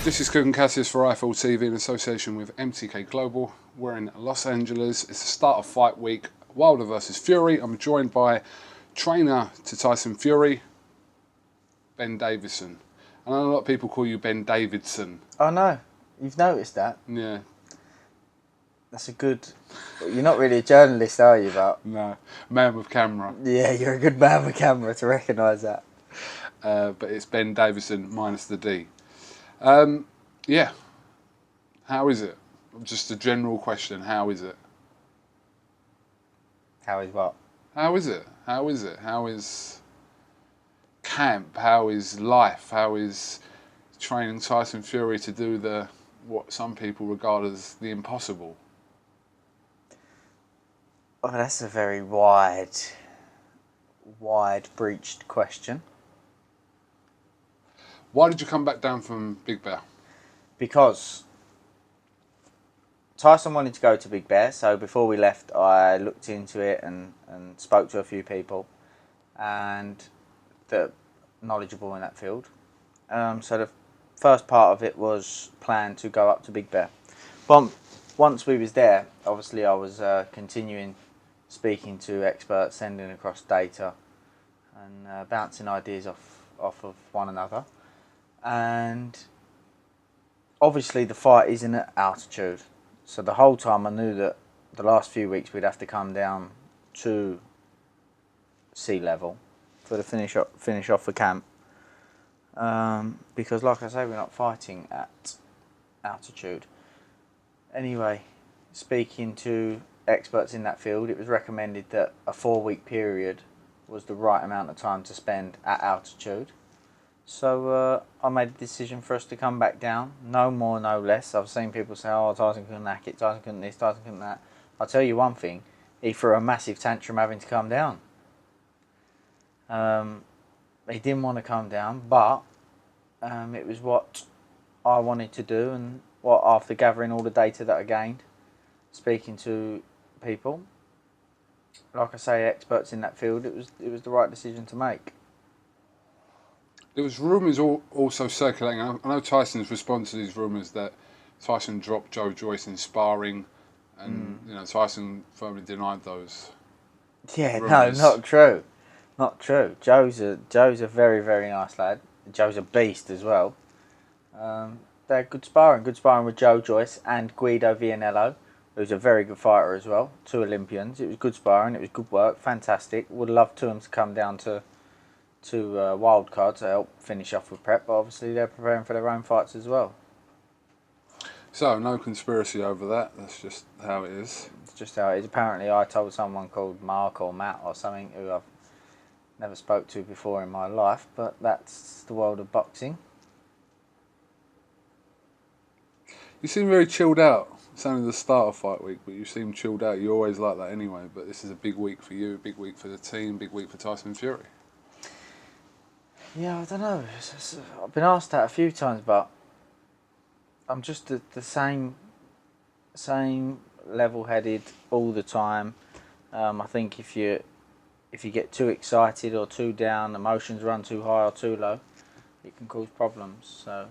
This is KUGAN CASSIUS for iFall TV in association with MTK Global. We're in Los Angeles. It's the start of fight week. Wilder versus Fury. I'm joined by trainer to Tyson Fury, Ben Davison. I know a lot of people call you Ben Davidson. Oh no, you've noticed that? Yeah. That's a good... You're not really a journalist, are you, but... No. Man with camera. Yeah, you're a good man with camera to recognise that. But it's Ben Davison minus the D. Yeah. How is it? Just a general question. How is it? How is what? How is it? How is it? How is camp? How is life? How is training Tyson Fury to do what some people regard as the impossible? Oh, that's a very wide breached question. Why did you come back down from Big Bear? Because Tyson wanted to go to Big Bear, so before we left I looked into it and spoke to a few people and that are knowledgeable in that field. So the first part of it was planned to go up to Big Bear. Once we was there, obviously I was continuing speaking to experts, sending across data and bouncing ideas off of one another. And obviously the fight isn't at altitude, so the whole time I knew that the last few weeks we'd have to come down to sea level for the finish off the camp, because like I say, we're not fighting at altitude. Anyway, speaking to experts in that field, it was recommended that a 4-week period was the right amount of time to spend at altitude. So I made a decision for us to come back down, no more, no less. I've seen people say, oh, Tyson couldn't hack it, Tyson couldn't this, Tyson couldn't that. I'll tell you one thing, he threw a massive tantrum having to come down. He didn't want to come down, but it was what I wanted to do, and what, after gathering all the data that I gained, speaking to people, like I say, experts in that field, it was the right decision to make. There was rumours also circulating. I know Tyson's response to these rumours that Tyson dropped Joe Joyce in sparring, and Tyson firmly denied those. Yeah, rumours. No, not true, not true. Joe's a very, very nice lad. Joe's a beast as well. They're good sparring with Joe Joyce and Guido Vianello, who's a very good fighter as well. 2 Olympians. It was good sparring. It was good work. Fantastic. Would love to them to come down to Wildcard to help finish off with prep, but obviously they're preparing for their own fights as well. So, no conspiracy over that. That's just how it is. It's just how it is. Apparently I told someone called Mark or Matt or something who I've never spoke to before in my life, but that's the world of boxing. You seem very chilled out. It's only the start of fight week, but you seem chilled out. You always like that anyway, but this is a big week for you, a big week for the team, big week for Tyson Fury. Yeah, I don't know. I've been asked that a few times, but I'm just the same level-headed all the time. I think if you get too excited or too down, emotions run too high or too low, it can cause problems. So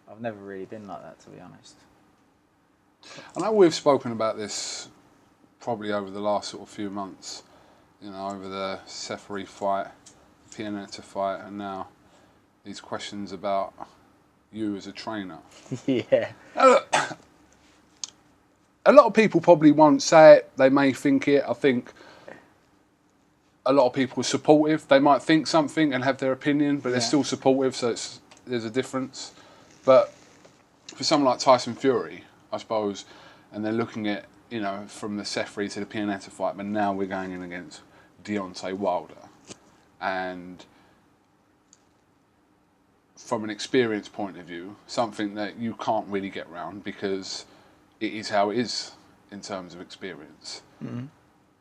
I've never really been like that, to be honest. I know we've spoken about this probably over the last sort of few months, over the Seferi fight, Pianeta fight, and now these questions about you as a trainer. Yeah. A lot of people probably won't say it. They may think it. I think a lot of people are supportive. They might think something and have their opinion, but they're still supportive, so there's a difference. But for someone like Tyson Fury, I suppose, and they're looking at, from the Seferi to the Pianeta fight, but now we're going in against Deontay Wilder. And from an experience point of view, something that you can't really get around because it is how it is in terms of experience. Mm-hmm.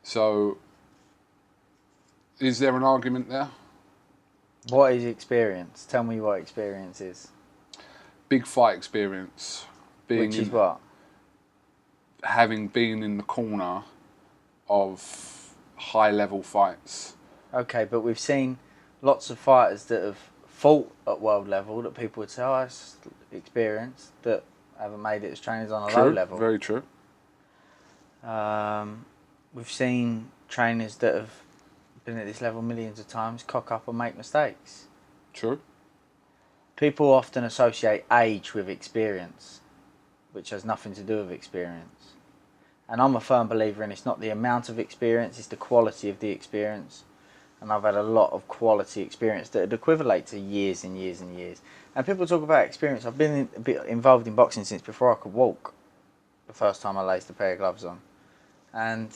So, is there an argument there? What is experience? Tell me what experience is. Big fight experience. Which is what? Having been in the corner of high-level fights. Okay, but we've seen lots of fighters that have fought at world level that people would say, oh, it's experience, that haven't made it as trainers on a low level. Very true. We've seen trainers that have been at this level millions of times cock up and make mistakes. True. People often associate age with experience, which has nothing to do with experience. And I'm a firm believer in it's not the amount of experience, it's the quality of the experience. And I've had a lot of quality experience that would equivalent to years and years and years. And people talk about experience. I've been a bit involved in boxing since before I could walk, the first time I laced a pair of gloves on. And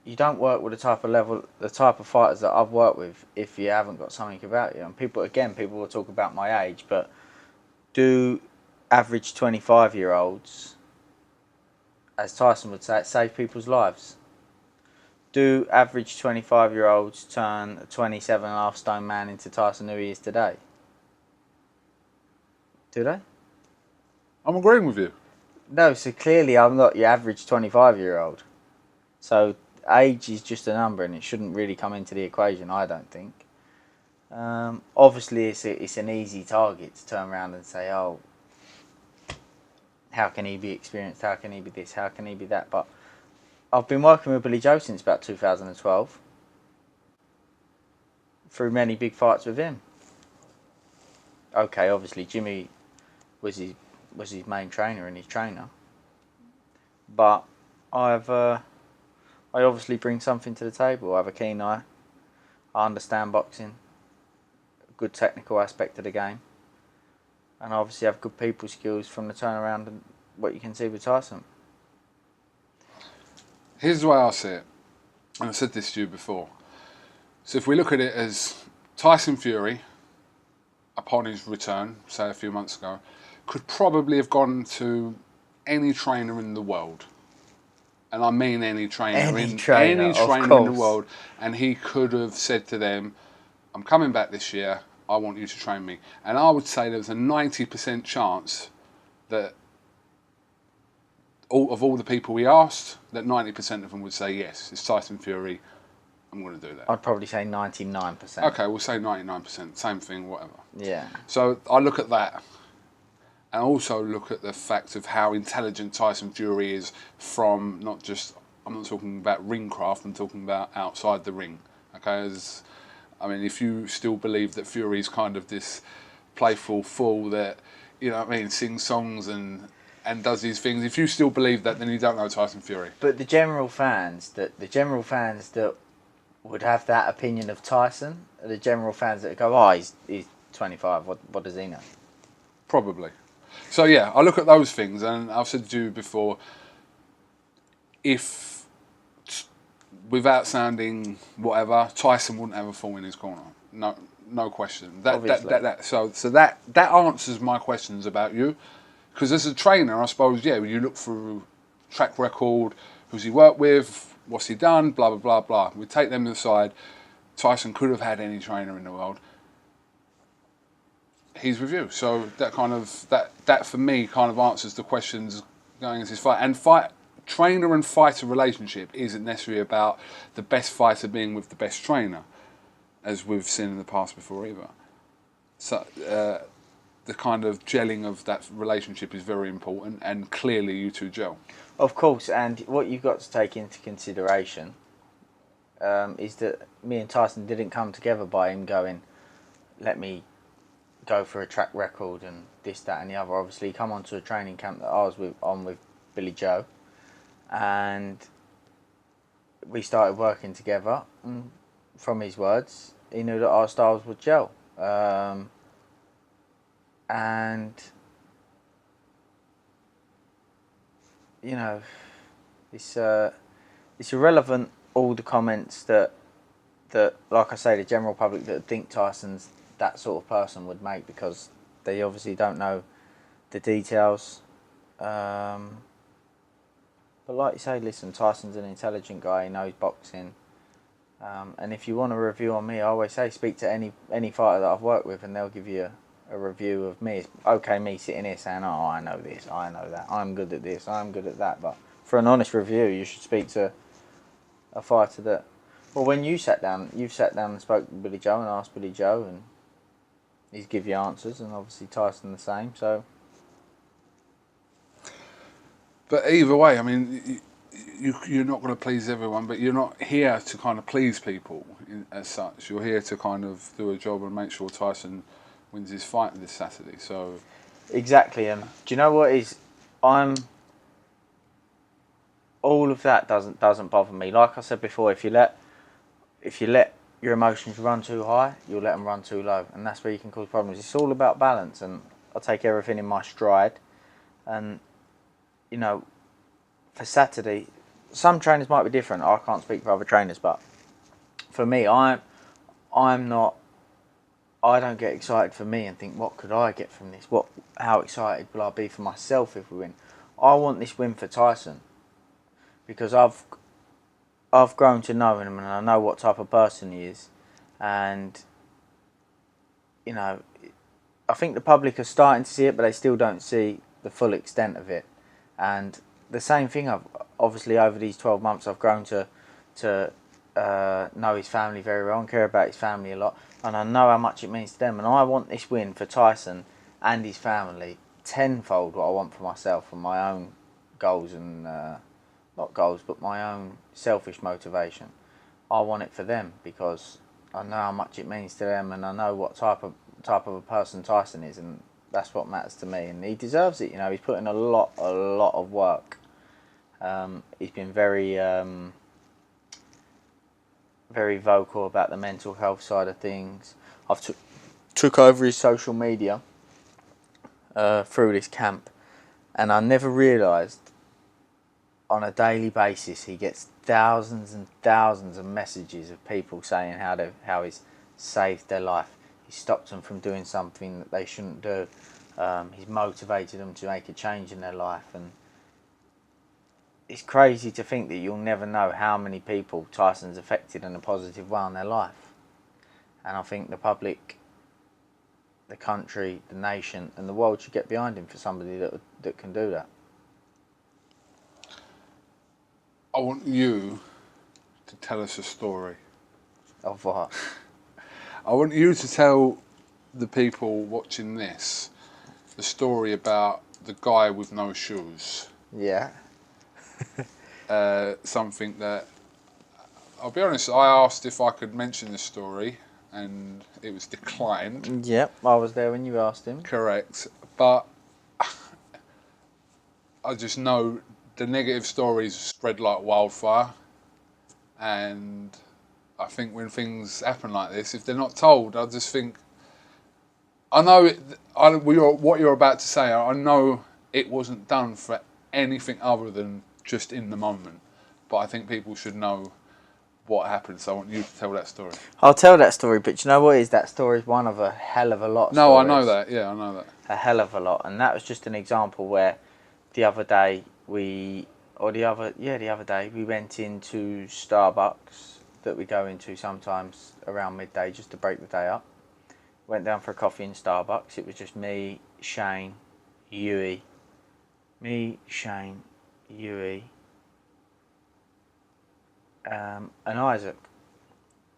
you don't work with the type of fighters that I've worked with if you haven't got something about you. And people will talk about my age, but do average 25-year-olds, as Tyson would say, save people's lives? Do average 25-year-olds turn a 27.5 stone man into Tyson who he is today? Do they? I'm agreeing with you. No, so clearly I'm not your average 25-year-old. So age is just a number and it shouldn't really come into the equation, I don't think. Obviously, it's an easy target to turn around and say, oh, how can he be experienced? How can he be this? How can he be that? But I've been working with Billy Joe since about 2012. Through many big fights with him. Okay, obviously Jimmy was his main trainer and his trainer. But I obviously bring something to the table. I have a keen eye. I understand boxing. A good technical aspect of the game. And I obviously have good people skills from the turnaround and what you can see with Tyson. Here's the way I see it, and I said this to you before. So if we look at it as Tyson Fury, upon his return, say a few months ago, could probably have gone to any trainer in the world. And I mean any trainer in the world. And he could have said to them, I'm coming back this year, I want you to train me. And I would say there's a 90% chance that all the people we asked, that 90% of them would say yes, it's Tyson Fury, I'm going to do that. I'd probably say 99%. Okay, we'll say 99%, same thing, whatever. Yeah. So I look at that, and also look at the fact of how intelligent Tyson Fury is from not just, I'm not talking about ring craft, I'm talking about outside the ring. Okay, if you still believe that Fury's kind of this playful fool that, sings songs and does these things, if you still believe that, then you don't know Tyson Fury. But the general fans that would have that opinion of Tyson are the general fans that go, oh, he's 25, what does he know? Probably. So yeah, I look at those things, and I've said to you before, if, without sounding whatever, Tyson wouldn't have a fall in his corner. No question. That answers my questions about you. Because as a trainer, I suppose, yeah, you look through track record, who's he worked with, what's he done, blah, blah, blah, blah. We take them aside. Tyson could have had any trainer in the world. He's with you. So that for me kind of answers the questions going into this fight. And trainer and fighter relationship isn't necessarily about the best fighter being with the best trainer, as we've seen in the past before either. So the kind of gelling of that relationship is very important, and clearly you two gel. Of course, and what you've got to take into consideration is that me and Tyson didn't come together by him going, let me go for a track record and this, that and the other. Obviously, he come onto a training camp that I was on with Billy Joe, and we started working together, and from his words, he knew that our styles would gel. And it's irrelevant, all the comments that like I say, the general public that think Tyson's that sort of person would make, because they obviously don't know the details. But like you say, listen, Tyson's an intelligent guy, he knows boxing. And if you want a review on me, I always say speak to any fighter that I've worked with, and they'll give you a review of me. It's okay me sitting here saying, oh, I know this, I know that, I'm good at this, I'm good at that. But for an honest review, you should speak to a fighter that, well, when you've sat down and spoke to Billy Joe and asked Billy Joe, and he's give you answers, and obviously Tyson the same. So, but either way, I mean, you're not going to please everyone, but you're not here to kind of please people as such. You're here to kind of do a job and make sure Tyson wins his fight this Saturday. So exactly, and do you know what is? All of that doesn't bother me. Like I said before, if you let your emotions run too high, you'll let them run too low, and that's where you can cause problems. It's all about balance, and I take everything in my stride. And you know, for Saturday, some trainers might be different. I can't speak for other trainers, but for me, I'm not. I don't get excited for me and think, what could I get from this? How excited will I be for myself if we win? I want this win for Tyson because I've grown to know him and I know what type of person he is, and you know, I think the public are starting to see it, but they still don't see the full extent of it. And the same thing, I've obviously over these 12 months I've grown to know his family very well and care about his family a lot, and I know how much it means to them. And I want this win for Tyson and his family tenfold what I want for myself and my own goals and not goals, but my own selfish motivation. I want it for them because I know how much it means to them, and I know what type of a person Tyson is, and that's what matters to me. And he deserves it. You know, he's put in a lot of work. He's been very vocal about the mental health side of things. I've took over his social media through this camp, and I never realised on a daily basis he gets thousands and thousands of messages of people saying how he's saved their life. He stopped them from doing something that they shouldn't do. He's motivated them to make a change in their life, and it's crazy to think that you'll never know how many people Tyson's affected in a positive way in their life. And I think the public, the country, the nation, and the world should get behind him for somebody that can do that. I want you to tell us a story. Of what? I want you to tell the people watching this the story about the guy with no shoes. Yeah. Something that, I'll be honest, I asked if I could mention this story and it was declined. Yep, I was there when you asked him. Correct. But I just know the negative stories spread like wildfire, and I think when things happen like this, if they're not told, I just think, I know what you're about to say, I know it wasn't done for anything other than just in the moment, but I think people should know what happened, so I want you to tell that story. I'll tell that story, but you know what is? That story is one of a hell of a lot of No, stories. I know that, yeah, I know that. A hell of a lot, and that was just an example where the other day we went into Starbucks that we go into sometimes around midday just to break the day up. Went down for a coffee in Starbucks. It was just me, Shane, Yui, and Isaac.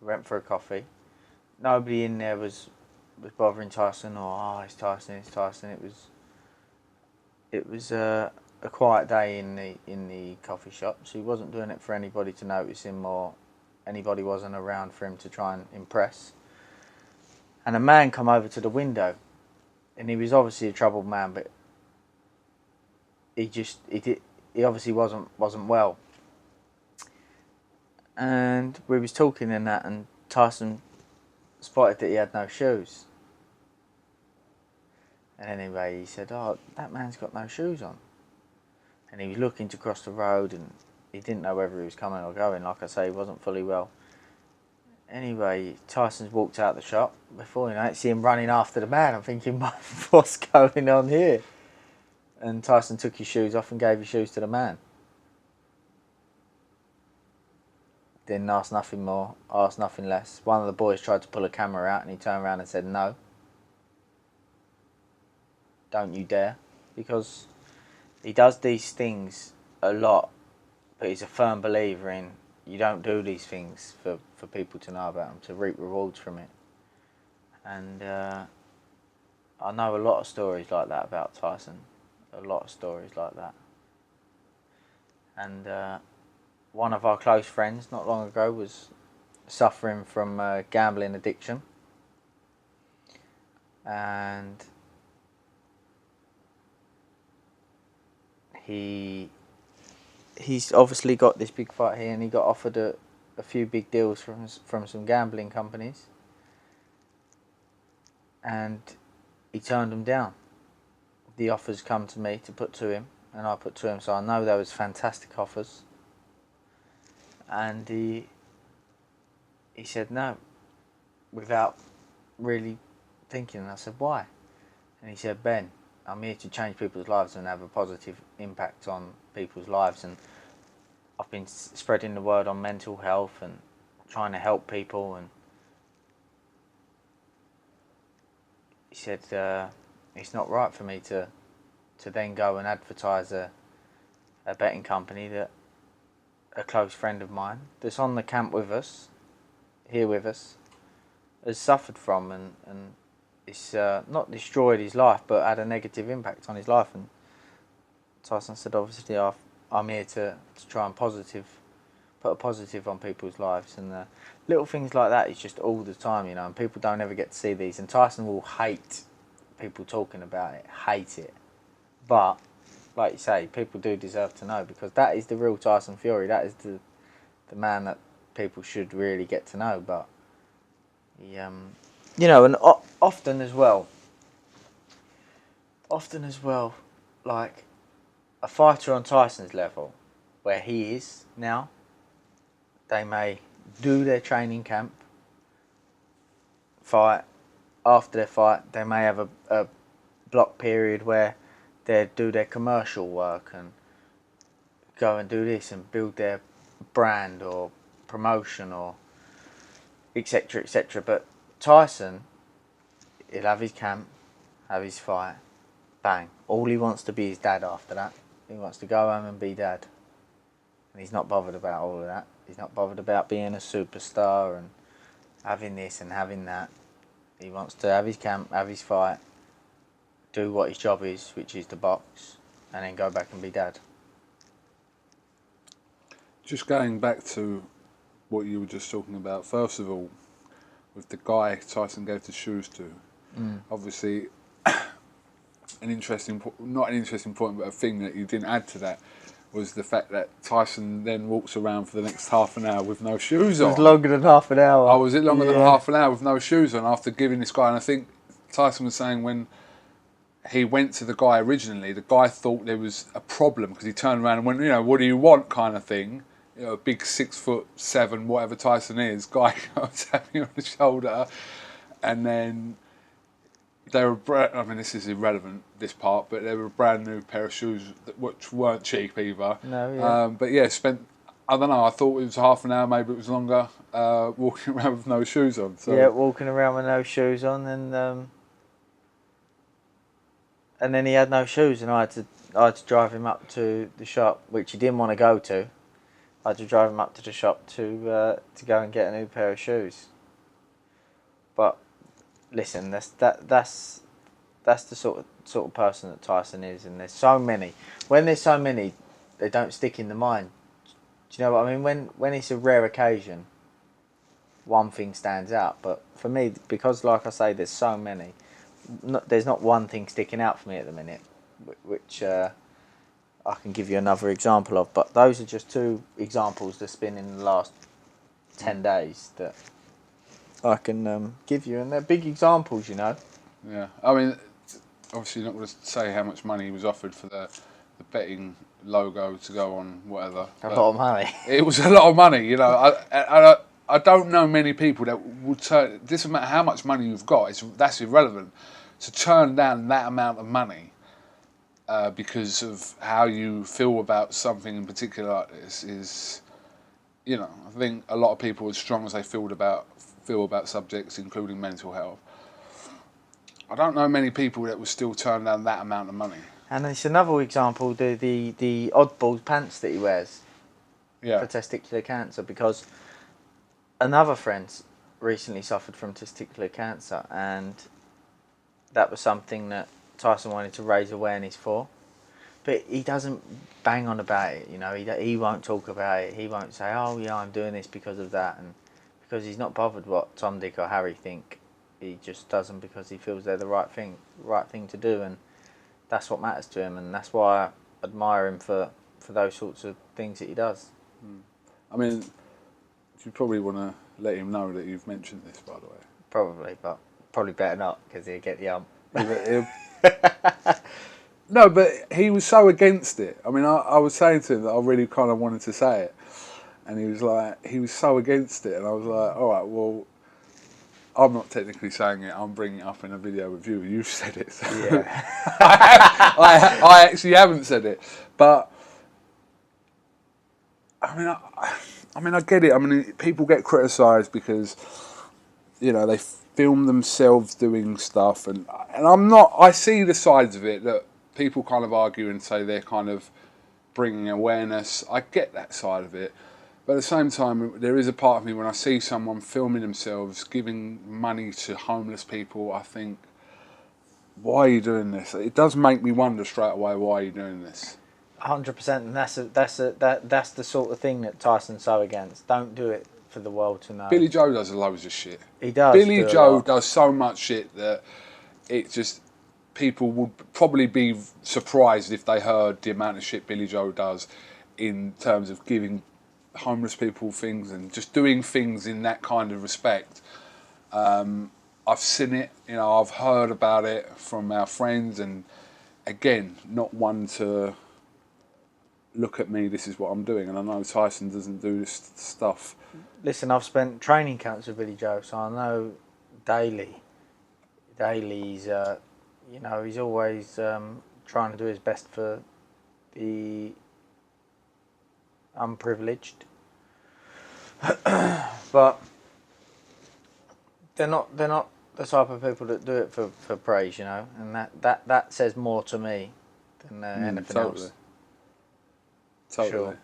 We went for a coffee. Nobody in there was bothering Tyson or it's Tyson. It was a quiet day in the coffee shop, so he wasn't doing it for anybody to notice him, or anybody wasn't around for him to try and impress. And a man come over to the window, and he was obviously a troubled man, but he obviously wasn't well. And we was talking and that, and Tyson spotted that he had no shoes. And anyway, he said, "Oh, that man's got no shoes on." And he was looking to cross the road, and he didn't know whether he was coming or going. Like I say, he wasn't fully well. Anyway, Tyson's walked out the shop. Before you know it, see him running after the man. I'm thinking, what's going on here? And Tyson took his shoes off and gave his shoes to the man. Didn't ask nothing more, asked nothing less. One of the boys tried to pull a camera out, and he turned around and said, "No. Don't you dare." Because he does these things a lot, but he's a firm believer in you don't do these things for people to know about them, to reap rewards from it. And I know a lot of stories like that about Tyson. A lot of stories like that. And one of our close friends not long ago was suffering from gambling addiction. And he's obviously got this big fight here, and he got offered a few big deals from some gambling companies. And he turned them down. The offers come to me to put to him, and I put to him, so I know there was fantastic offers. And he said no, without really thinking. And I said, why? And he said, Ben, I'm here to change people's lives and have a positive impact on people's lives. And I've been spreading the word on mental health and trying to help people. And he said, it's not right for me to then go and advertise a betting company that a close friend of mine that's on the camp with us, here with us, has suffered from, and it's not destroyed his life but had a negative impact on his life. And Tyson said, obviously I'm here to try and put a positive on people's lives, and little things like that is just all the time, you know, and people don't ever get to see these. And Tyson will hate people talking about it, hate it, but like you say, people do deserve to know, because that is the real Tyson Fury. That is the man that people should really get to know. But he, you know, and often as well, like a fighter on Tyson's level, where he is now, they may do their training camp, fight. After their fight, they may have a block period where they do their commercial work and go and do this and build their brand or promotion or etc, etc. But Tyson, he'll have his camp, have his fight, bang. All he wants to be is dad after that. He wants to go home and be dad. And he's not bothered about all of that. He's not bothered about being a superstar and having this and having that. He wants to have his camp, have his fight, do what his job is, which is to box, and then go back and be dad. Just going back to what you were just talking about, first of all, with the guy Tyson gave the shoes to, obviously, not an interesting point, but a thing that you didn't add to that was the fact that Tyson then walks around for the next half an hour with no shoes on. It was longer than half an hour. Oh, was it longer than half an hour with no shoes on after giving this guy? And I think Tyson was saying when he went to the guy originally, the guy thought there was a problem because he turned around and went, you know, what do you want, kind of thing. You know, a big 6'7", whatever Tyson is, guy goes tapping on the shoulder, and then they were, I mean, this is irrelevant, this part, but they were a brand new pair of shoes which weren't cheap either. No, yeah. But yeah, I don't know, I thought it was half an hour, maybe it was longer, walking around with no shoes on. So. Yeah, walking around with no shoes on, and then he had no shoes, and I had to drive him up to the shop, which he didn't want to go to. I had to drive him up to the shop to go and get a new pair of shoes. But listen, that's the sort of person that Tyson is, and there's so many. When there's so many, they don't stick in the mind. Do you know what I mean? When it's a rare occasion, one thing stands out. But for me, because like I say, there's so many, there's not one thing sticking out for me at the minute, which I can give you another example of. But those are just two examples that's been in the last 10 days that I can give you, and they're big examples, you know. Yeah, I mean, obviously you're not going to say how much money he was offered for the betting logo to go on whatever. A lot of money. It was a lot of money, you know. I don't know many people that would turn. It doesn't matter how much money you've got; that's irrelevant. To turn down that amount of money because of how you feel about something in particular like this is, you know, I think a lot of people, as strong as they feel about subjects, including mental health, I don't know many people that would still turn down that amount of money. And it's another example, the oddball pants that he wears for testicular cancer, because another friend recently suffered from testicular cancer, and that was something that Tyson wanted to raise awareness for. But he doesn't bang on about it, you know. He won't talk about it. He won't say, "Oh yeah, I'm doing this because of that," and because he's not bothered what Tom, Dick, or Harry think. He just does them because he feels they're the right thing to do, and that's what matters to him. And that's why I admire him for those sorts of things that he does. I mean, you probably want to let him know that you've mentioned this, by the way. Probably, but probably better not because he'll get the ump. No, but he was so against it. I mean, I was saying to him that I really kind of wanted to say it, and he was so against it, and I was like, all right, well, I'm not technically saying it. I'm bringing it up in a video with you. You've said it. So Yeah. I actually haven't said it, but I mean, I get it. I mean, people get criticised because they film themselves doing stuff, and I'm not. I see the sides of it that people kind of argue and say they're kind of bringing awareness. I get that side of it. But at the same time, there is a part of me when I see someone filming themselves, giving money to homeless people, I think, why are you doing this? It does make me wonder straight away, why are you doing this? 100%, and that's the sort of thing that Tyson's so against. Don't do it for the world to know. Billy Joe does loads of shit. He does. Billy Joe does so much shit that it just people would probably be surprised if they heard the amount of shit Billy Joe does in terms of giving homeless people things and just doing things in that kind of respect. I've seen it, I've heard about it from our friends, and again, not one to look at me, this is what I'm doing, and I know Tyson doesn't do this stuff. Listen, I've spent training camps with Billy Joe, so I know daily he's he's always trying to do his best for the unprivileged. But they're not the type of people that do it for praise, and that says more to me than anything else. Totally.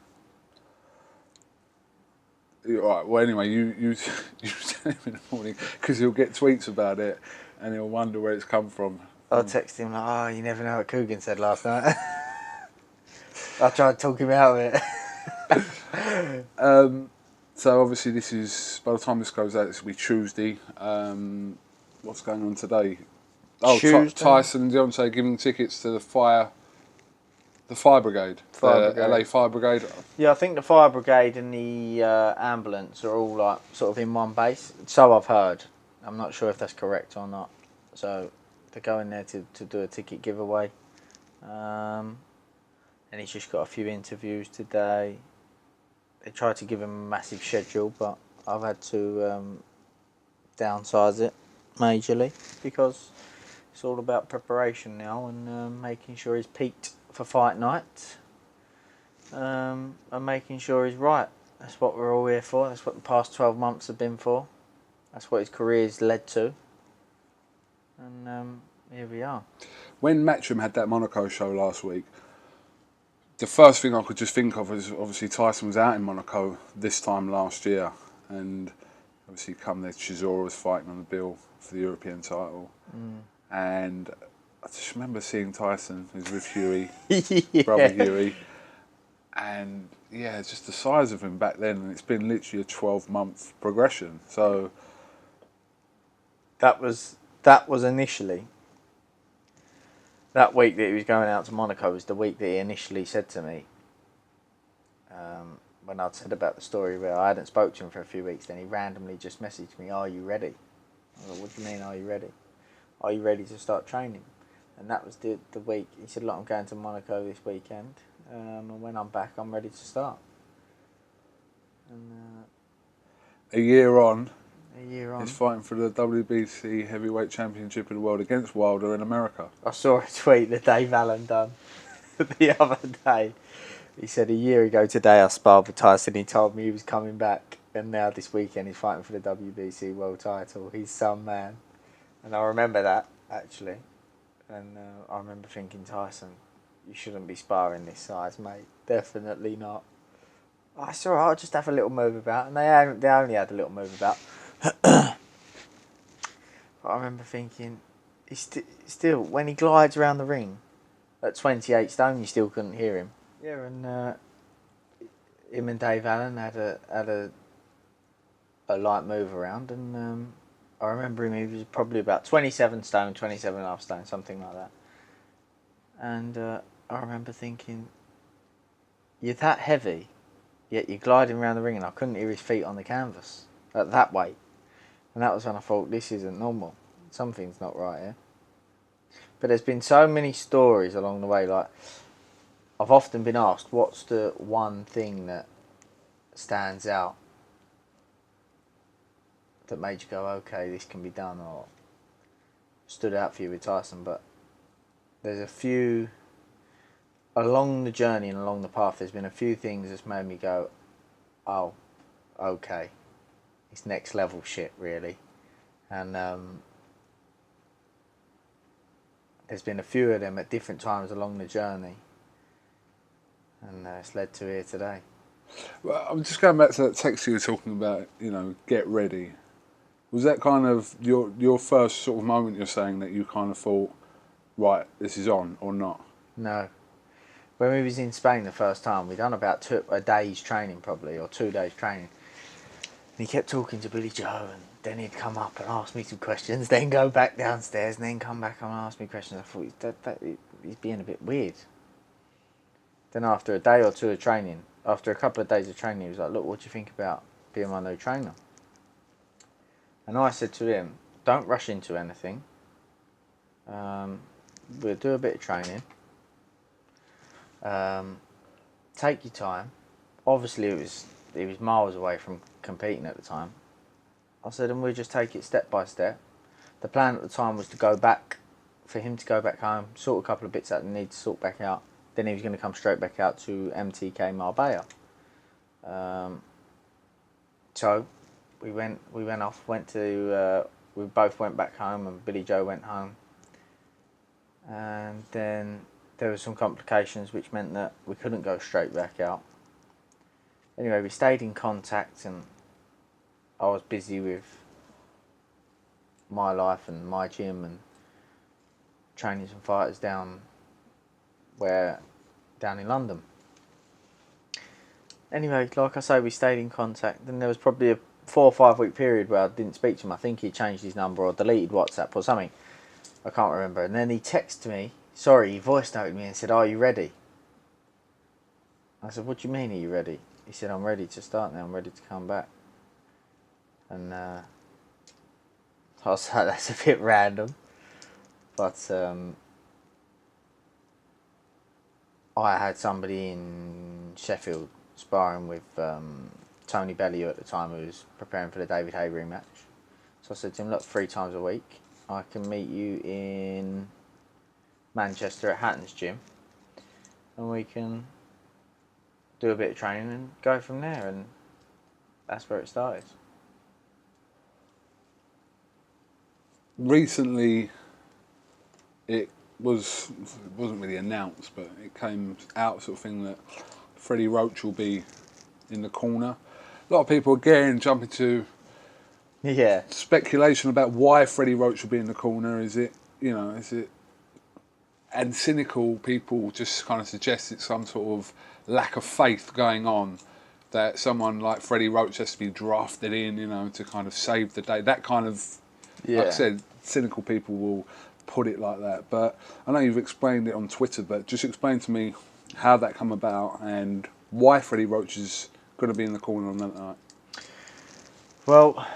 Sure. All right. Well, anyway, you tell him in the morning because he'll get tweets about it and he'll wonder where it's come from. I'll text him like, "Oh, you never know what KUGAN said last night." I tried to talk him out of it. So obviously, this is by the time this goes out, this will be Tuesday. What's going on today? Oh, Tyson and Deontay giving tickets to the Fire Brigade, LA Fire Brigade. Yeah, I think the Fire Brigade and the ambulance are all like sort of in one base. So I've heard. I'm not sure if that's correct or not. So they're going there to do a ticket giveaway. And he's just got a few interviews today. They tried to give him a massive schedule, but I've had to downsize it majorly because it's all about preparation now and making sure he's peaked for fight night and making sure he's right. That's what we're all here for. That's what the past 12 months have been for. That's what his career's led to. And here we are. When Matchroom had that Monaco show last week, the first thing I could just think of was obviously Tyson was out in Monaco this time last year, and obviously come there, Chisora was fighting on the bill for the European title, and I just remember seeing Tyson, who's with Huey, brother Huey, and yeah, just the size of him back then, and it's been literally a 12-month progression. So that was initially. That week that he was going out to Monaco was the week that he initially said to me, when I'd said about the story where I hadn't spoke to him for a few weeks, then he randomly just messaged me, "Are you ready?" I was like, "What do you mean, are you ready? Are you ready to start training?" And that was the week. He said, "Look, I'm going to Monaco this weekend, and when I'm back, I'm ready to start." And a year on, he's fighting for the WBC Heavyweight Championship of the world against Wilder in America. I saw a tweet that Dave Allen done the other day. He said, "A year ago today I sparred with Tyson. He told me he was coming back, and now this weekend he's fighting for the WBC world title. He's some man." And I remember that, actually. And I remember thinking, Tyson, you shouldn't be sparring this size, mate. Definitely not. I saw I'll just have a little move about, and they only had a little move about. But I remember thinking, still, when he glides around the ring at 28 stone, you still couldn't hear him. Yeah, and him and Dave Allen had a light move around, and I remember him. He was probably about 27 stone, 27 and a half stone, something like that. And I remember thinking, you're that heavy, yet you're gliding around the ring, and I couldn't hear his feet on the canvas at that weight. And that was when I thought, this isn't normal. Something's not right here. But there's been so many stories along the way. Like, I've often been asked, what's the one thing that stands out that made you go, okay, this can be done, or stood out for you with Tyson? But there's a few, along the journey and along the path, there's been a few things that's made me go, oh, okay, it's next level shit, really. And there's been a few of them at different times along the journey, and it's led to here today. Well, I'm just going back to that text you were talking about, get ready. Was that kind of your first sort of moment you're saying that you kind of thought, right, this is on, or not? No. When we was in Spain the first time, we done about a day's training probably, or 2 days training. And he kept talking to Billy Joe, and then he'd come up and ask me some questions, then go back downstairs, and then come back and ask me questions. I thought, he's being a bit weird. Then after a day or two of training, after a couple of days of training, he was like, look, what do you think about being my new trainer? And I said to him, don't rush into anything. We'll do a bit of training. Take your time. Obviously, he was miles away from competing at the time. I said, and we'll just take it step by step. The plan at the time was for him to go back home, sort a couple of bits that he needed to sort back out. Then he was going to come straight back out to MTK Marbella. So we went off. We both went back home, and Billy Joe went home. And then there were some complications, which meant that we couldn't go straight back out. Anyway, we stayed in contact, and I was busy with my life and my gym and training some fighters down in London. Anyway, like I say, we stayed in contact. Then there was probably a 4 or 5 week period where I didn't speak to him. I think he changed his number or deleted WhatsApp or something. I can't remember. And then he texted me. He voice noted me and said, are you ready? I said, what do you mean, are you ready? He said, I'm ready to start now. I'm ready to come back. And I was like, that's a bit random. But I had somebody in Sheffield sparring with Tony Bellew at the time, who was preparing for the David Haye rematch. So I said to him, look, 3 times a week, I can meet you in Manchester at Hatton's gym, and we can do a bit of training and go from there. And that's where it started. Recently, it wasn't really announced, but it came out sort of thing that Freddie Roach will be in the corner. A lot of people again jumping to speculation about why Freddie Roach will be in the corner. Is it, and cynical people just kind of suggest it's some sort of lack of faith going on, that someone like Freddie Roach has to be drafted in, to kind of save the day. That kind of, like I said, cynical people will put it like that. But I know you've explained it on Twitter, but just explain to me how that come about and why Freddie Roach is going to be in the corner on that night. Well,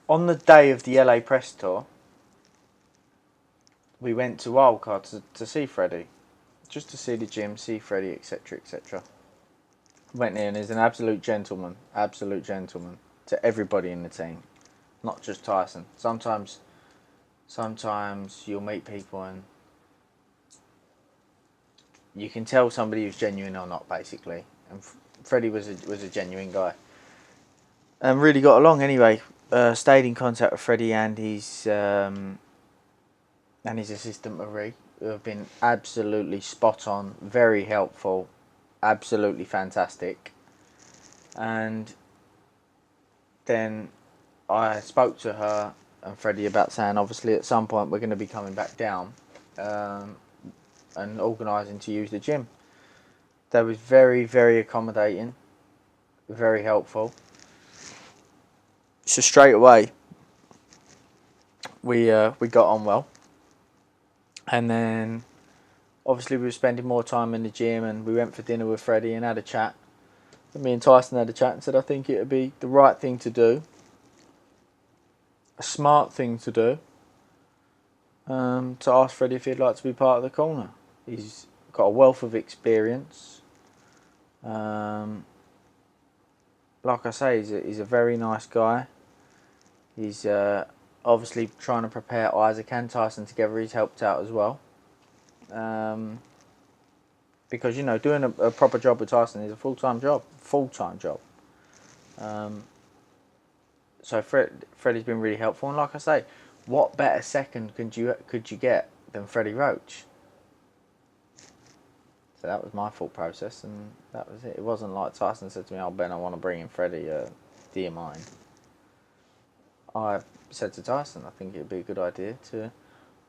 on the day of the LA press tour, we went to Wildcard to see Freddie, just to see the gym, see Freddie, etc., etc. Went there, and he's an absolute gentleman to everybody in the team, not just Tyson. Sometimes you'll meet people and you can tell somebody who's genuine or not, basically. And Freddie was a genuine guy, and really got along. Anyway, stayed in contact with Freddie and his assistant Marie, who have been absolutely spot on, very helpful, absolutely fantastic. And then I spoke to her and Freddie about saying obviously at some point we're going to be coming back down and organising to use the gym. They was very, very accommodating, very helpful. So straight away we got on well, and then obviously we were spending more time in the gym, and we went for dinner with Freddie and had a chat. And me and Tyson had a chat and said I think it would be the right thing to do, a smart thing to do, to ask Freddie if he'd like to be part of the corner. He's got a wealth of experience. Like I say, he's a very nice guy. He's obviously trying to prepare Isaac and Tyson together. He's helped out as well. Because, you know, doing a proper job with Tyson is a full-time job. So Freddie's been really helpful. And like I say, what better second could you get than Freddie Roach? So that was my thought process, and that was it. It wasn't like Tyson said to me, "Oh, Ben, I want to bring in Freddie. Do you mind?" I said to Tyson, I think it'd be a good idea to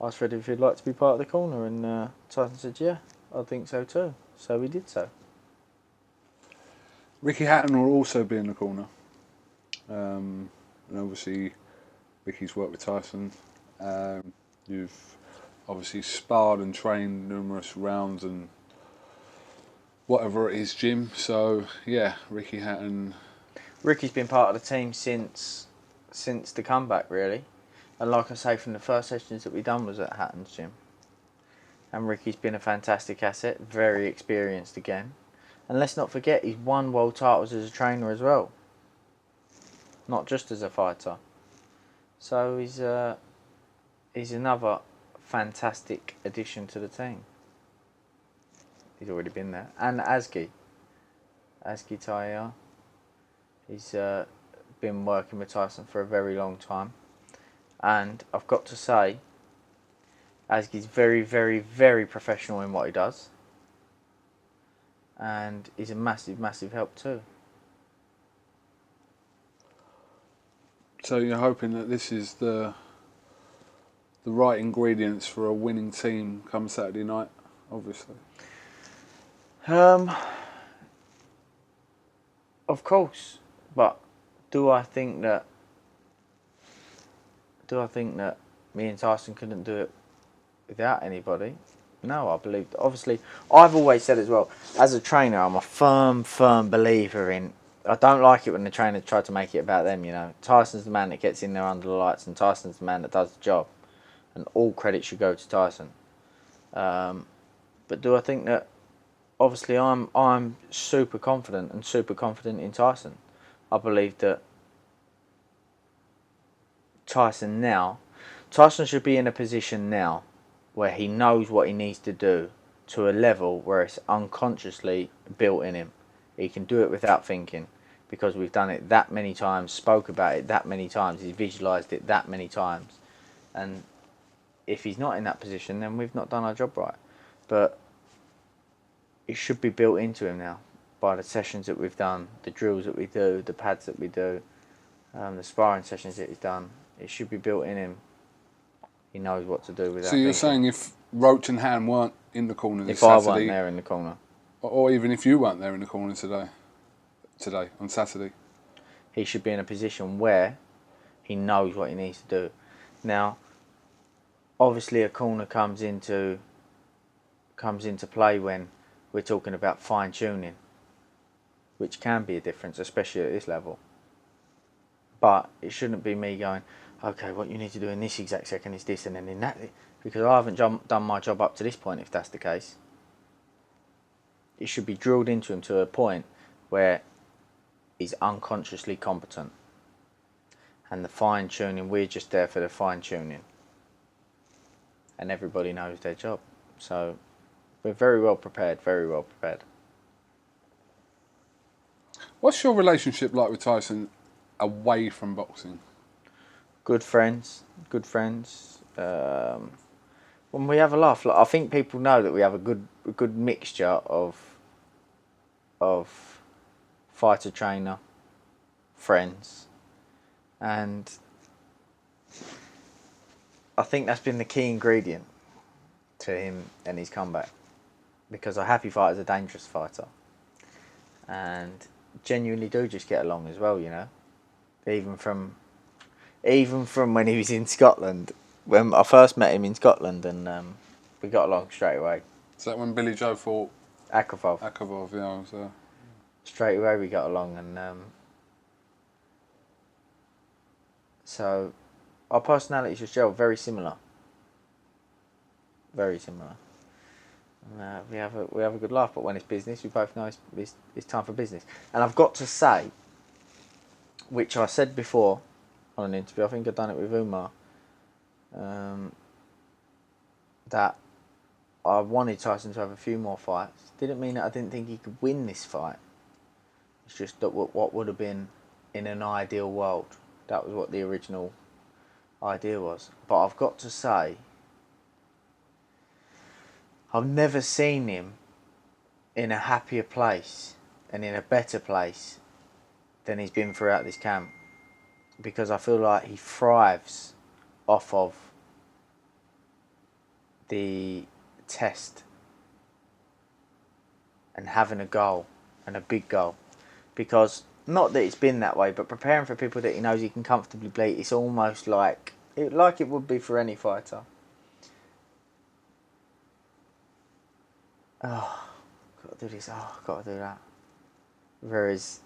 ask Freddie if he'd like to be part of the corner, and Tyson said, "Yeah, I think so too." So we did so. Ricky Hatton will also be in the corner. And obviously, Ricky's worked with Tyson. You've obviously sparred and trained numerous rounds and whatever it is, Jim. So, yeah, Ricky Hatton. Ricky's been part of the team since the comeback, really. And like I say, from the first sessions that we done was at Hatton's gym. And Ricky's been a fantastic asset, very experienced again. And let's not forget, he's won world titles as a trainer as well. Not just as a fighter. So he's another fantastic addition to the team. He's already been there. And Asgi Taia. He's been working with Tyson for a very long time. And I've got to say, Asgi's very, very, very professional in what he does. And he's a massive, massive help too. So you're hoping that this is the right ingredients for a winning team come Saturday night, obviously. Of course, but do I think that me and Tyson couldn't do it without anybody? No, I believe that. Obviously, I've always said as well, as a trainer, I'm a firm believer in. I don't like it when the trainer try to make it about them. You know, Tyson's the man that gets in there under the lights, and Tyson's the man that does the job, and all credit should go to Tyson. But do I think that? Obviously, I'm super confident in Tyson. I believe that Tyson should be in a position now where he knows what he needs to do to a level where it's unconsciously built in him. He can do it without thinking, because we've done it that many times, spoke about it that many times, he's visualised it that many times. And if he's not in that position, then we've not done our job right. But it should be built into him now by the sessions that we've done, the drills that we do, the pads that we do, the sparring sessions that he's done. It should be built in him. He knows what to do with that. So you're saying if Roach and Hatton weren't in the corner this if Saturday... I weren't there in the corner. Or even if you weren't there in the corner today, on Saturday. He should be in a position where he knows what he needs to do. Now, obviously a corner comes into play when we're talking about fine-tuning, which can be a difference, especially at this level. But it shouldn't be me going, okay, what you need to do in this exact second is this, and then in that, because I haven't done my job up to this point, if that's the case. It should be drilled into him to a point where he's unconsciously competent. And the fine-tuning, we're just there for the fine-tuning. And everybody knows their job. So we're very well prepared, very well prepared. What's your relationship like with Tyson away from boxing? Good friends. When we have a laugh, like, I think people know that we have a good mixture of fighter trainer, friends, and I think that's been the key ingredient to him and his comeback, because a happy fighter is a dangerous fighter, and genuinely do just get along as well. You know, even from when he was in Scotland, when I first met him in Scotland, and we got along straight away. Is that when Billy Joe fought Akrafov? Akrafov, yeah. I was there. Straight away we got along, and so our personalities just gel very similar. Very similar. And, we have a good laugh, but when it's business, we both know it's time for business. And I've got to say, which I said before on an interview, I think I've done it with Umar, that I wanted Tyson to have a few more fights. Didn't mean that I didn't think he could win this fight. It's just that what would have been in an ideal world. That was what the original idea was. But I've got to say, I've never seen him in a happier place and in a better place than he's been throughout this camp. Because I feel like he thrives off of the test and having a goal, and a big goal. Because, not that it's been that way, but preparing for people that he knows he can comfortably beat, it's almost like it would be for any fighter. Oh, got to do this. Oh, got to do that. Whereas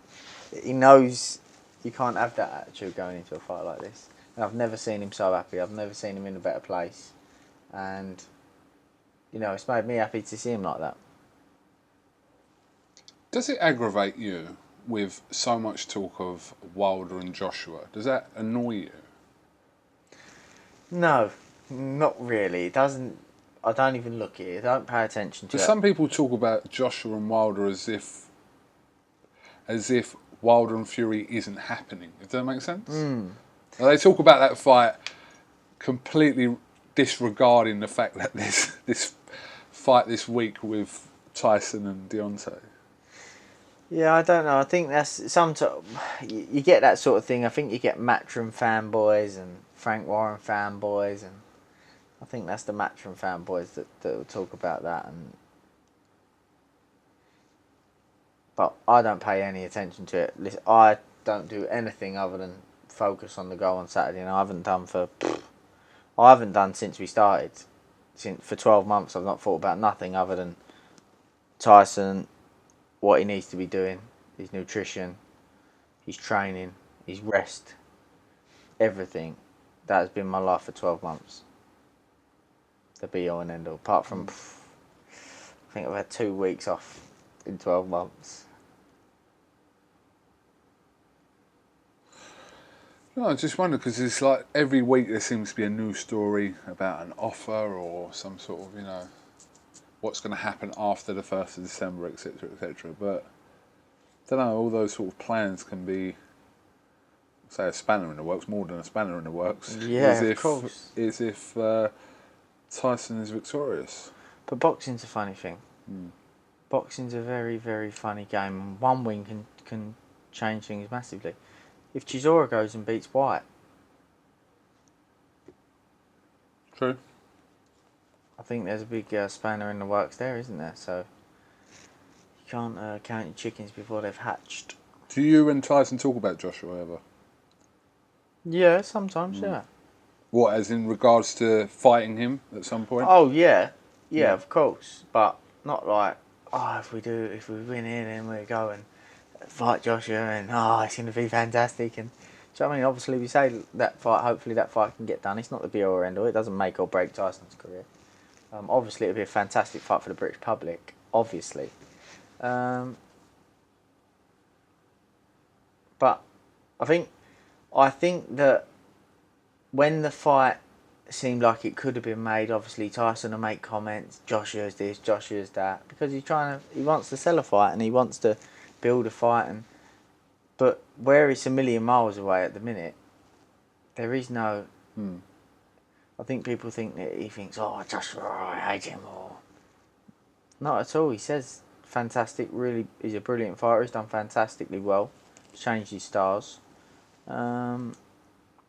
he knows you can't have that attitude going into a fight like this. And I've never seen him so happy. I've never seen him in a better place. And, you know, it's made me happy to see him like that. Does it aggravate you with so much talk of Wilder and Joshua? Does that annoy you? No, not really. It doesn't. I don't even look at it. I don't pay attention to it. Because some people talk about Joshua and Wilder as if Wilder and Fury isn't happening. Does that make sense? They talk about that fight completely disregarding the fact that this fight this week with Tyson and Deontay. Yeah, I don't know. I think that's sometimes you get that sort of thing. I think you get Matchroom fanboys and Frank Warren fanboys, and I think that's the Matchroom fanboys that will talk about that. But I don't pay any attention to it. Listen, I don't do anything other than focus on the goal on Saturday, and I haven't done since we started. For 12 months, I've not thought about nothing other than Tyson, what he needs to be doing, his nutrition, his training, his rest, everything. That has been my life for 12 months. The be all and end all. Apart from, I think I've had 2 weeks off in 12 months. No, I just wonder, because it's like every week there seems to be a new story about an offer or some sort of, what's going to happen after the 1st of December, etc., etc. But, I don't know, all those sort of plans can be, say, a spanner in the works, more than a spanner in the works. Yeah, of course. As if Tyson is victorious. But boxing's a funny thing. Boxing's a very, very funny game, and one win can change things massively. If Chisora goes and beats White, True. I think there's a big spanner in the works there, isn't there? So you can't count your chickens before they've hatched. Do you and Tyson talk about Joshua ever? Yeah, sometimes, yeah. What, as in regards to fighting him at some point? Oh, yeah, of course. But not like, if we win here, then we're going fight Joshua, and it's going to be fantastic. And do you know what I mean? Obviously, we say that fight. Hopefully, that fight can get done. It's not the be all or end all. It doesn't make or break Tyson's career. Obviously, it'll be a fantastic fight for the British public. Obviously, but I think that when the fight seemed like it could have been made, obviously Tyson will make comments. Joshua's this, Joshua's that, because he wants to sell a fight and he wants to build a fight, but where it's a million miles away at the minute, there is no. I think people think that he thinks, Joshua, I hate him, or not at all. He says fantastic. Really, he's a brilliant fighter. He's done fantastically well. He's changed his stars, and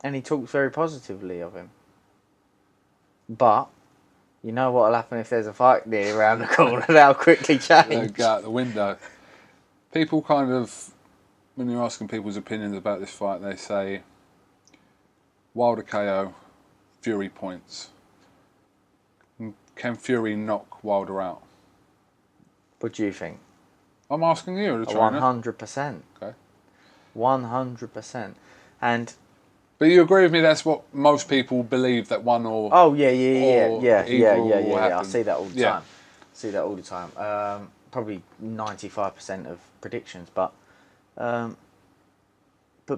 he talks very positively of him. But you know what'll happen if there's a fight near around the corner? They'll quickly They'll change. go out the window. People kind of, when you're asking people's opinions about this fight, they say Wilder KO, Fury points. Can Fury knock Wilder out? What do you think? I'm asking you, the trainer. 100%. Okay. 100%. And but you agree with me? That's what most people believe, that one or yeah. I see that all the time. See that all the time. Probably 95% of predictions, but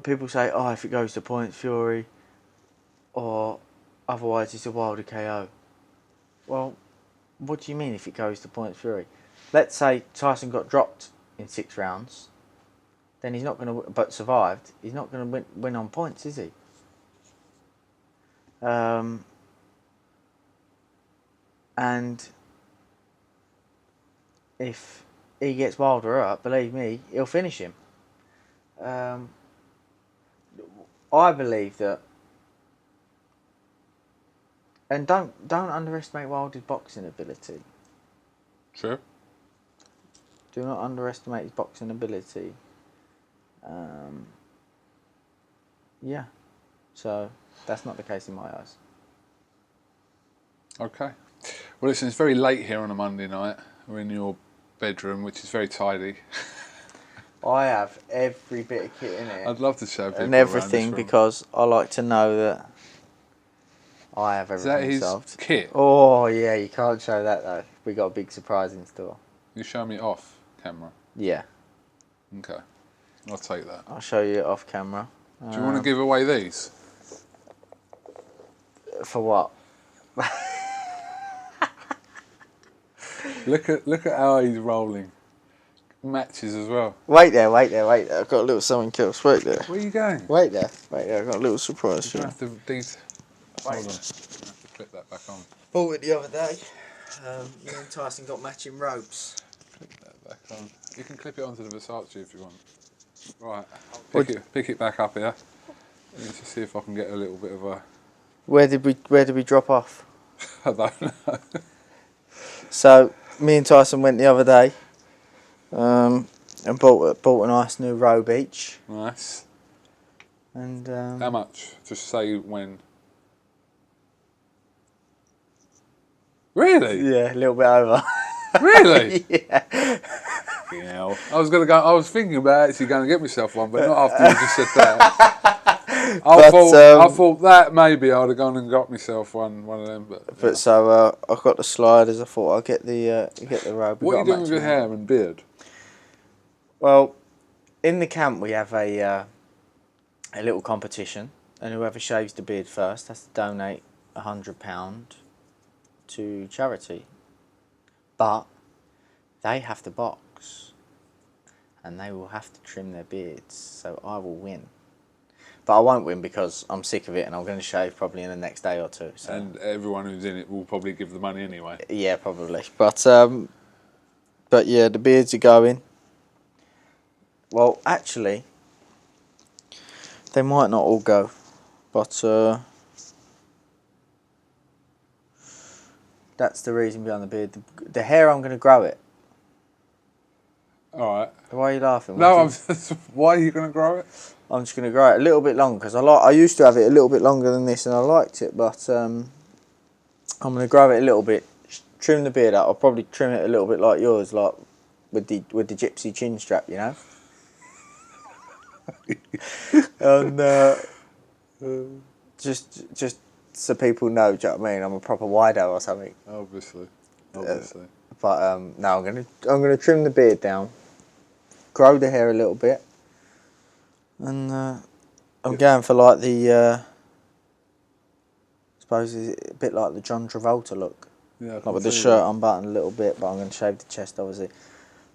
people say, oh, if it goes to points, Fury, or otherwise it's a Wilder KO. Well, what do you mean if it goes to points, Fury? Let's say Tyson got dropped in 6 rounds, then he's not going to, but survived. He's not going to win on points, is he? And if he gets Wilder up, believe me, he'll finish him. I believe that, and don't underestimate Wilder's boxing ability. Sure. Do not underestimate his boxing ability. Yeah, so that's not the case in my eyes. Okay. Well, listen, it's very late here on a Monday night. We're in your bedroom, which is very tidy. I have every bit of kit in it. I'd love to show people and around everything this room. because I like to know that I have everything Is that his solved. kit? Oh yeah, you can't show that though. We got a big surprise in store. You show me off camera. Yeah. Okay. I'll take that. I'll show you off camera. Do you want to give away these? For what? Look at how he's rolling. Matches as well. Wait there. I've got a little something else. Wait there. Where are you going? Wait there. I've got a little surprise for You you. have to hold on. You have to clip that back on. Bought it the other day. Me and Tyson got matching robes. Clip that back on. You can clip it onto the Versace if you want. Right. Pick it back up here. Let's just see if I can get a little bit of a. Where did we drop off? I don't know. So me and Tyson went the other day, and bought a nice new robe each. Nice. And how much? Just say when. Really? Yeah, a little bit over. Really? Yeah. You know, I was thinking about actually going to get myself one, but not after you just said that. I thought that maybe I'd have gone and got myself one of them, but so I got the sliders. I thought I'll get the robe. What are you doing with your hair and beard? Well, in the camp we have a little competition, and whoever shaves the beard first has to donate £100 to charity. But they have to box, and they will have to trim their beards. So I will win. But I won't win because I'm sick of it and I'm going to shave probably in the next day or two. So. And everyone who's in it will probably give the money anyway. Yeah, probably. But yeah, the beards are going. Well, actually, they might not all go. But that's the reason behind the beard. The hair, I'm going to grow it. All right. Why are you laughing? Why are you going to grow it? I'm just going to grow it a little bit longer because I used to have it a little bit longer than this and I liked it, but I'm going to grow it a little bit, trim the beard out. I'll probably trim it a little bit like yours, like with the gypsy chin strap, you know. And just so people know, do you know what I mean? I'm a proper wido or something. Obviously. But no, I'm gonna trim the beard down, grow the hair a little bit. And I'm going for like the, I suppose it's a bit like the John Travolta look. Yeah, like with the shirt unbuttoned a little bit, but I'm going to shave the chest obviously.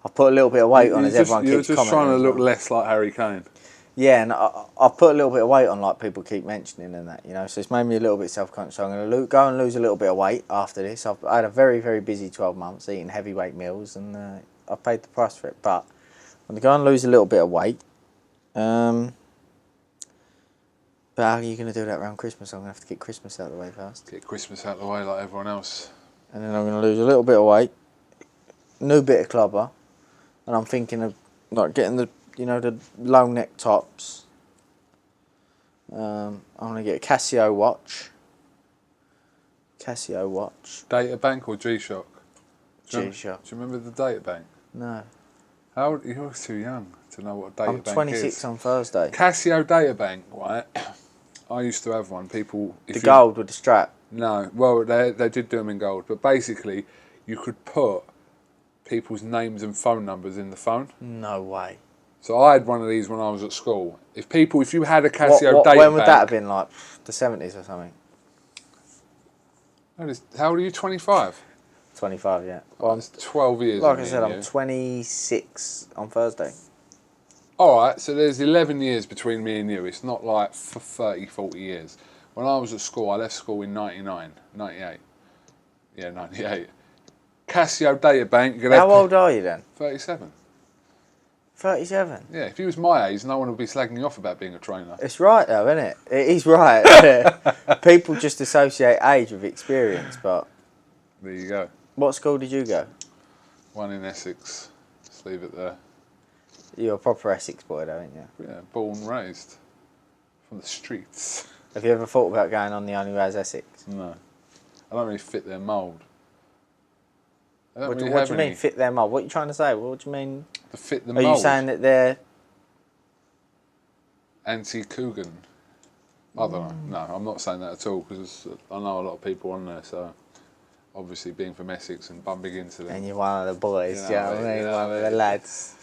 I've put a little bit of weight on as everyone keeps commenting. You're just trying to look less like Harry Kane. Yeah, and I've put a little bit of weight on like people keep mentioning and that, you know, so it's made me a little bit self-conscious. So I'm going to go and lose a little bit of weight after this. I had a very, very busy 12 months eating heavyweight meals and I paid the price for it. But I'm going to go and lose a little bit of weight. But how are you going to do that around Christmas? I'm going to have to get Christmas out of the way first. Get Christmas out of the way like everyone else. And then I'm going to lose a little bit of weight. New bit of clubber. And I'm thinking of like getting the, you know, the low neck tops. I'm going to get a Casio watch. Data bank or G-Shock? G-Shock. Do you remember the data bank? No. How old, you're too young to know what a data I'm bank is. 26 on Thursday. Casio data bank, right? I used to have one. People... The gold with the strap. No, well, they did do them in gold, but basically, you could put people's names and phone numbers in the phone. No way. So I had one of these when I was at school. If you had a Casio data when would bank, that have been, like the 70s or something? How old are you? 25. 25, yeah. Well, I'm 12 years. Like I said, I'm 26 on Thursday. All right, so there's 11 years between me and you. It's not like for 30, 40 years. When I was at school, I left school in 98. Yeah, 98. Casio data bank. How old are you then? 37. 37? Yeah, if you was my age, no one would be slagging you off about being a trainer. It's right though, isn't it? It is right. People just associate age with experience, but... There you go. What school did you go? One in Essex. Just leave it there. You're a proper Essex boy though, aren't you? Yeah, born and raised. From the streets. Have you ever thought about going on the Only Way as Essex? No. I don't really fit their mould. What do you mean, fit their mould? What are you trying to say? What do you mean? To fit the Are mould. you saying that they're... anti-KUGAN? I don't know. No, I'm not saying that at all, because I know a lot of people on there, so... Obviously, being from Essex and bumping into them. And you're one of the boys, You do you know know what I mean? what I One of the mean? lads.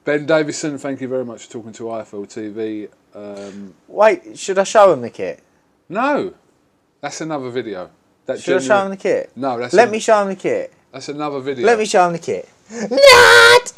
Ben Davison, thank you very much for talking to IFL TV. Wait, should I show him the kit? No! That's another video. Should I show him the kit? No, that's... Let me show him the kit. That's another video. Let me show him the kit. Not!